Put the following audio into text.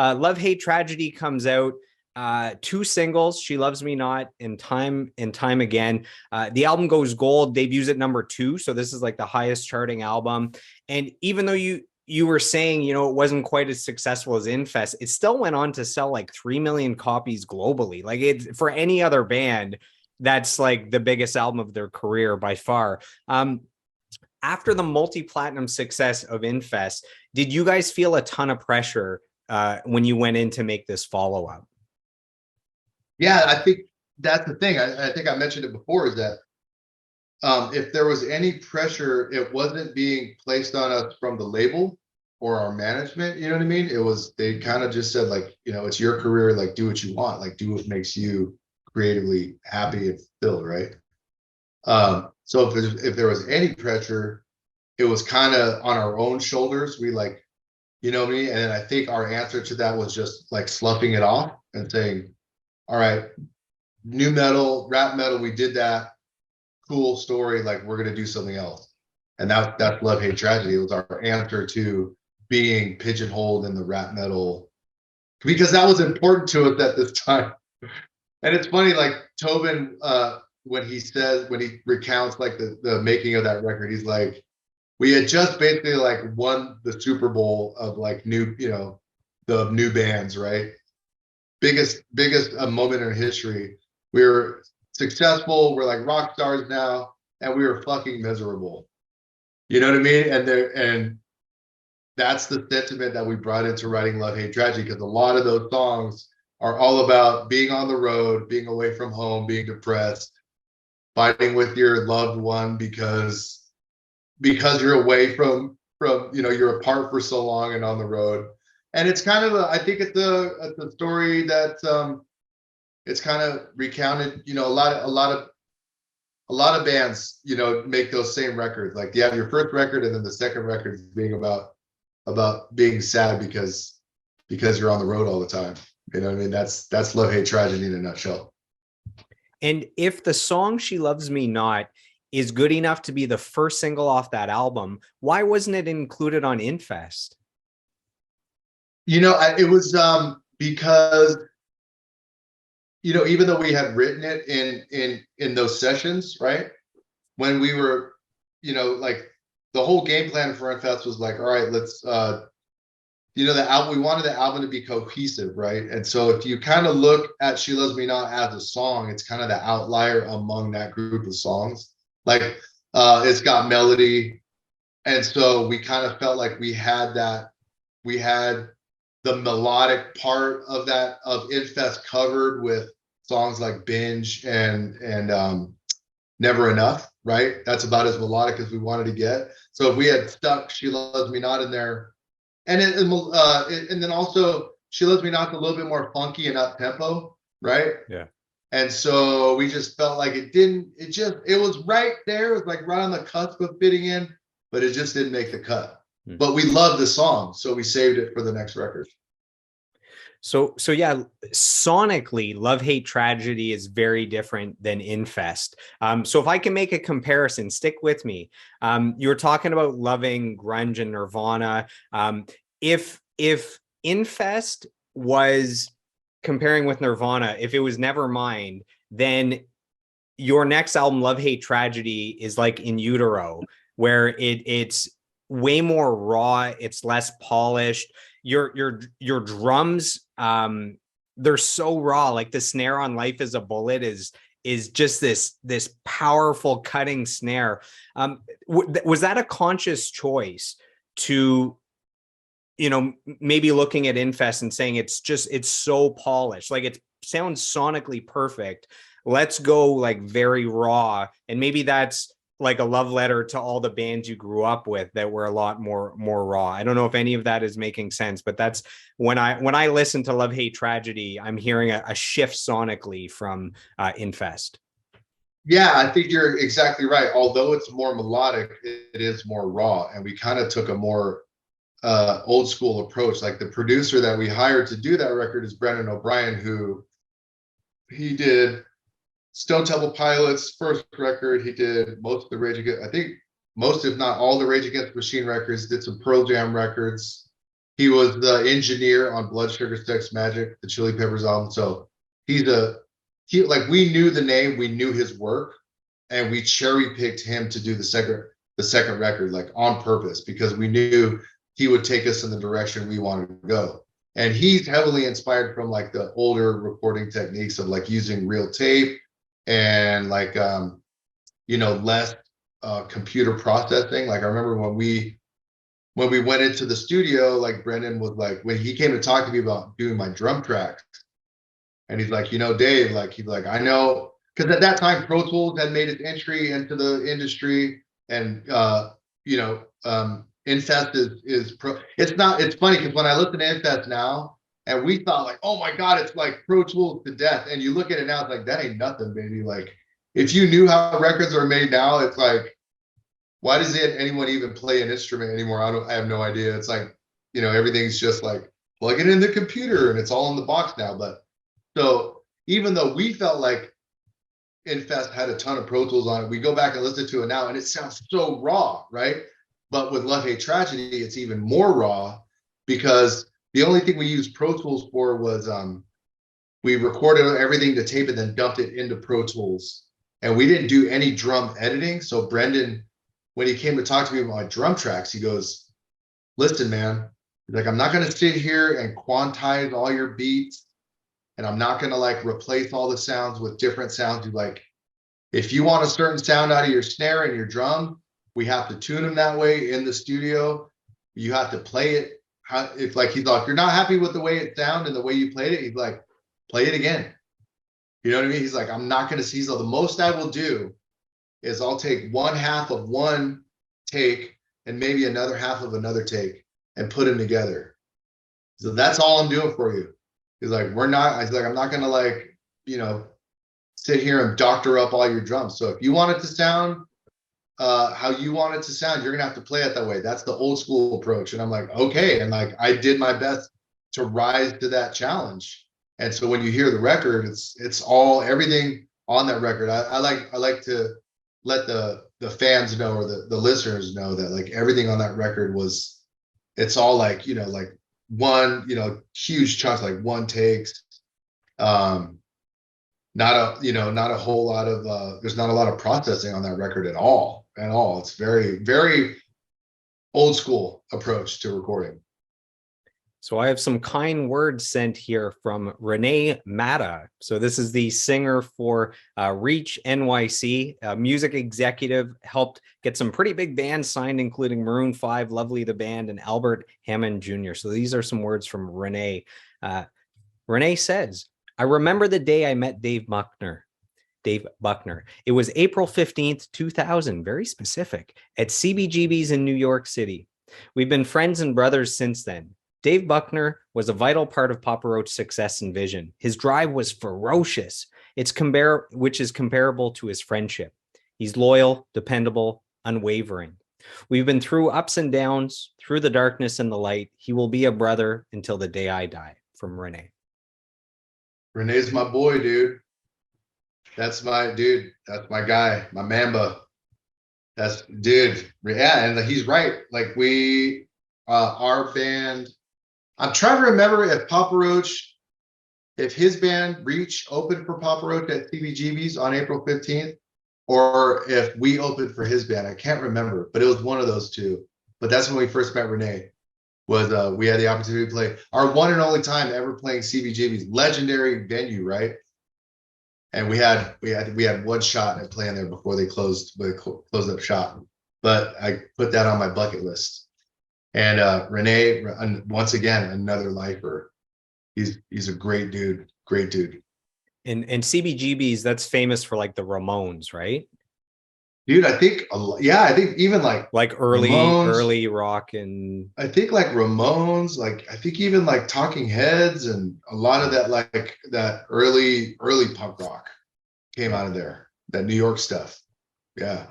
Love Hate Tragedy comes out. Two singles, She Loves Me Not and Time Again. The album goes gold, debuts at number 2, so this is like the highest charting album. And even though you were saying, it wasn't quite as successful as Infest, it still went on to sell like 3 million copies globally. Like, it, for any other band, that's like the biggest album of their career by far. After the multi-platinum success of Infest, did you guys feel a ton of pressure when you went in to make this follow-up? Yeah, I think that's the thing. I think I mentioned it before, is that if there was any pressure, it wasn't being placed on us from the label or our management. You know what I mean? It was, they kind of just said, like, it's your career, like, do what you want, like, do what makes you creatively happy and fulfilled, right? So if there was any pressure, it was kind of on our own shoulders. We, like, you know what I mean? And I think our answer to that was just like sloughing it off and saying, all right, new metal, rap metal, we did that. Cool story, like, we're gonna do something else. And that's Love Hate Tragedy. It was our answer to being pigeonholed in the rap metal, because that was important to us at this time. And it's funny, like, Tobin, when he recounts like the making of that record, he's like, we had just basically like won the Super Bowl of like new, the new bands, right? Biggest moment in history. We were successful, we're like rock stars now, and we were fucking miserable. You know what I mean? And that's the sentiment that we brought into writing Love Hate Tragedy, because a lot of those songs are all about being on the road, being away from home, being depressed, fighting with your loved one because you're away from you're apart for so long and on the road. And it's kind of I think it's a story that it's kind of recounted. A lot of bands make those same records. Like, you have your first record, and then the second record is being about being sad because you're on the road all the time. You know what I mean? That's Love Hate Tragedy in a nutshell. And if the song She Loves Me Not is good enough to be the first single off that album, why wasn't it included on Infest? It was because even though we had written it in those sessions, right? When we were, like, the whole game plan for Infest was like, all right, let's the album, we wanted the album to be cohesive, right? And so if you kind of look at She Loves Me Not as a song, it's kind of the outlier among that group of songs. Like, it's got melody, and so we kind of felt like we had the melodic part of Infest covered with songs like Binge and Never Enough, right? That's about as melodic as we wanted to get. So if we had stuck She Loves Me Not in there, and then also She Loves Me Not's a little bit more funky and up tempo, right? Yeah. And so we just felt like it was right there. It was like right on the cusp of fitting in, but it just didn't make the cut. But we loved the song, so we saved it for the next record. So yeah, sonically, Love Hate Tragedy is very different than Infest. So if I can make a comparison, stick with me. You were talking about loving grunge and Nirvana. If Infest was comparing with Nirvana, if it was Nevermind, then your next album, Love Hate Tragedy, is like In Utero, where it's way more raw, it's less polished. Your drums, they're so raw. Like, the snare on Life Is a Bullet is just this powerful cutting snare. Was that a conscious choice to, maybe looking at Infest and saying it's so polished, like, it sounds sonically perfect, let's go like very raw? And maybe that's like a love letter to all the bands you grew up with that were a lot more raw. I don't know if any of that is making sense, but that's when I listen to Love Hate Tragedy, I'm hearing a shift sonically from Infest. Yeah, I think you're exactly right. Although it's more melodic, it is more raw, and we kind of took a more old school approach. Like, the producer that we hired to do that record is Brendan O'Brien, who he did Stone Temple Pilots' first record. He did most of the I think most, if not all, the Rage Against the Machine records. Did some Pearl Jam records. He was the engineer on Blood Sugar Sex Magic, the Chili Peppers album. So he like, we knew the name, we knew his work, and we cherry picked him to do the second record, like on purpose, because we knew he would take us in the direction we wanted to go. And he's heavily inspired from like the older recording techniques of like using real tape and like less computer processing. Like I remember when we went into the studio, like Brendan was like, when he came to talk to me about doing my drum tracks, and he's like, Dave, like he's like, I know, because at that time Pro Tools had made its entry into the industry, and Infest is pro. It's funny because when I listen to Infest now, and we thought like, oh my God, it's like Pro Tools to death. And you look at it now, it's like, that ain't nothing, baby. Like, if you knew how records are made now, it's like, why does anyone even play an instrument anymore? I have no idea. It's like, everything's just like plug it in the computer and it's all in the box now. But so even though we felt like Infest had a ton of Pro Tools on it, we go back and listen to it now and it sounds so raw, right? But with Love Hate Tragedy, it's even more raw, because the only thing we used Pro Tools for was we recorded everything to tape and then dumped it into Pro Tools. And we didn't do any drum editing. So Brendan, when he came to talk to me about my drum tracks, he goes, listen, man, like, I'm not going to sit here and quantize all your beats, and I'm not going to like replace all the sounds with different sounds. You like, if you want a certain sound out of your snare and your drum, we have to tune them that way in the studio. You have to play it. If like, he thought, if you're not happy with the way it sounded and the way you played it, he's like, play it again. You know what I mean? He's like, I'm not going to see. So the most I will do is I'll take one half of one take and maybe another half of another take and put them together. So that's all I'm doing for you. He's like, I'm not going to like, sit here and doctor up all your drums. So if you want it to sound how you want it to sound, you're going to have to play it that way. That's the old school approach. And I'm like, okay. And like, I did my best to rise to that challenge. And so when you hear the record, it's all, everything on that record. I like to let the fans know, or the listeners know, that like everything on that record it's all like, like one, huge chunks, like one takes, not a whole lot of, there's not a lot of processing on that record at all. It's very, very old school approach to recording. So I have some kind words sent here from Renee Matta. So this is the singer for Reach NYC, a music executive, helped get some pretty big bands signed, including Maroon 5, Lovely the Band, and Albert Hammond Jr. So these are some words from Renee. Renee says, I remember the day I met Dave Buckner. It was April 15th, 2000, very specific, at CBGB's in New York City. We've been friends and brothers since then. Dave Buckner was a vital part of Papa Roach's success and vision. His drive was ferocious, which is comparable to his friendship. He's loyal, dependable, unwavering. We've been through ups and downs, through the darkness and the light. He will be a brother until the day I die. From Renee. Renee's my boy, dude. That's my dude. That's my guy, my Mamba. That's dude. Yeah, and he's right. Like our band, I'm trying to remember if Papa Roach, if his band Reach opened for Papa Roach at CBGB's on April 15th, or if we opened for his band. I can't remember, but it was one of those two. But that's when we first met Renee. Was we had the opportunity to play our one and only time ever playing CBGB's legendary venue, right? And we had one shot at playing there before they closed up shop. But I put that on my bucket list. And Renee, once again, another lifer. He's a great dude. And CBGB's, that's famous for like the Ramones, right? Dude, I think even like early rock, and I think like Ramones, like I think even like Talking Heads, and a lot of that, like that early punk rock came out of there, that New York stuff. Yeah.